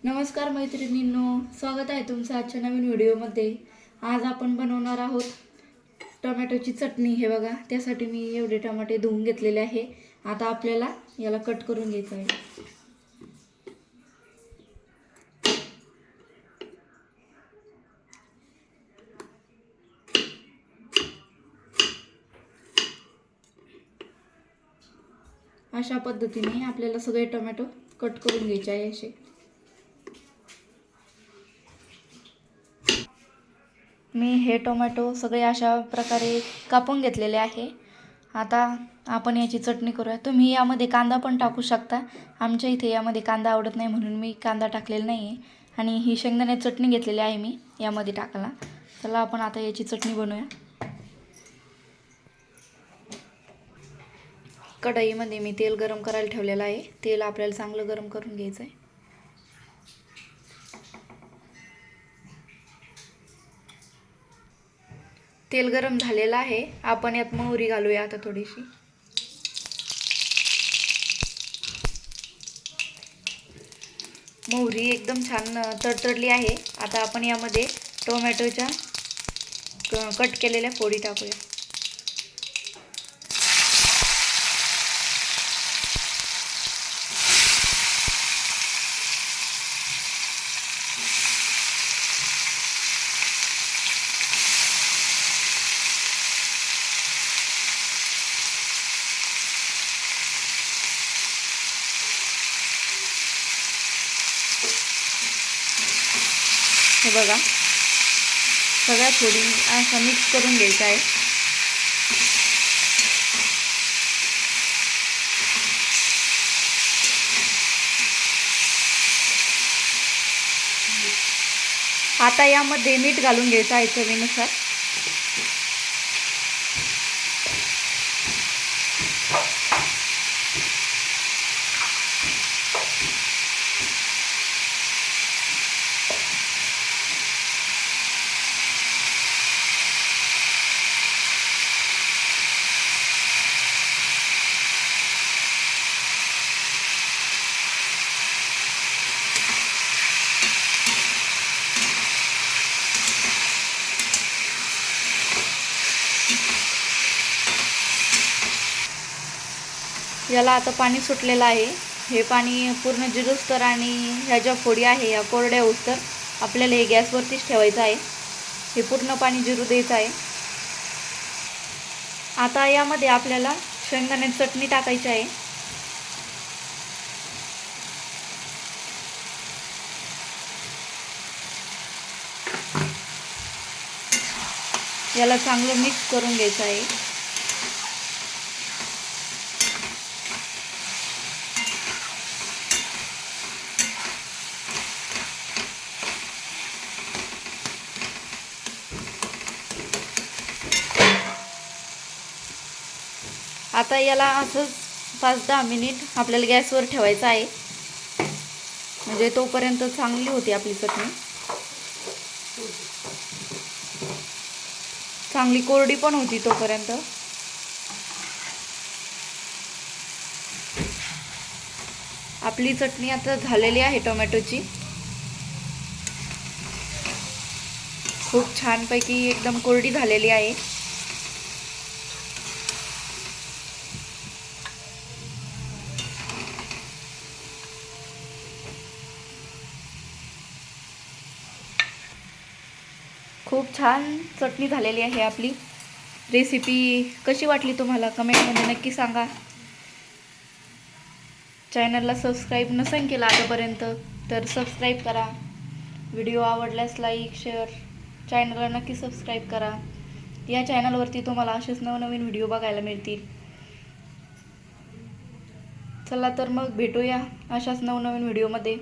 नमस्कार मैत्रिणींनो, स्वागत आहे तुमचं आजच्या नवीन व्हिडिओमध्ये। आज आपण बनवणार आहोत टोमॅटोची चटणी। हे बघा, त्यासाठी मी एवढे टमाटे धुवून घेतलेले आहे। आता आपल्याला याला कट करून घ्यायचं आहे। अशा पद्धतीने आपल्याला सगळे टोमॅटो कट करून घ्यायचे आहे। असे मी हे टोमॅटो सगळे अशा प्रकारे कापून घेतलेले आहे। आता आपण याची चटणी करूया। तुम्ही यामध्ये कांदा पण टाकू शकता। आमच्या इथे यामध्ये कांदा आवडत नाही म्हणून मी कांदा टाकलेला नाही आहे। आणि ही शेंगदाण्याची चटणी घेतलेली आहे मी यामध्ये टाकला। चला आपण आता याची चटणी बनवूया। कढईमध्ये मी तेल गरम करायला ठेवलेलं आहे। तेल आपल्याला चांगलं गरम करून घ्यायचं आहे। तेल गरम झालेलं आहे। आपण यात मोहरी घालूया आता थोडीशी। मोहरी एकदम छान तडतडली आहे। आता आपण यामध्ये टोमॅटोच्या कट केलेल्या फोडी टाकूया। हे बघा, सगळ्या फोडी असा मिक्स करून घ्यायचा आहे। आता यामध्ये मीठ घालून घ्यायचं आहे चवीनुसार। याला आता पाणी सुटलेलं आहे। हे पाणी पूर्ण जिरूस्तर आणि ह्या ज्या फोडी आहे या कोरड्या होऊस्तर आपल्याला हे गॅसवरतीच ठेवायचं आहे। हे पूर्ण पाणी जिरू द्यायचं आहे। आता यामध्ये आपल्याला शेंगदाण्याची चटणी टाकायची आहे। याला चांगलं मिक्स करून घ्यायचं आहे। आता याला असंच 5-10 मिनिट आपल्याला गॅसवर ठेवायचं आहे, म्हणजे तोपर्यंत चांगली होती आपली चटणी। चांगली कोरडी पण होती तोपर्यंत। आपली चटणी आता झालेली आहे टोमॅटोची। खूप छानपैकी एकदम कोरडी झालेली आहे। खूप छान चटणी झालेली आहे आपली। रेसिपी कशी वाटली तुम्हाला कमेंटमध्ये नक्की सांगा। चॅनलला सबस्क्राईब नसेल केलं आतापर्यंत तर सबस्क्राईब करा। व्हिडिओ आवडल्यास लाईक शेअर, चॅनलला नक्की सबस्क्राईब करा। या चॅनलवरती तुम्हाला असेच नवनवीन व्हिडिओ बघायला मिळतील। चला तर मग भेटूया अशाच नवनवीन व्हिडिओमध्ये।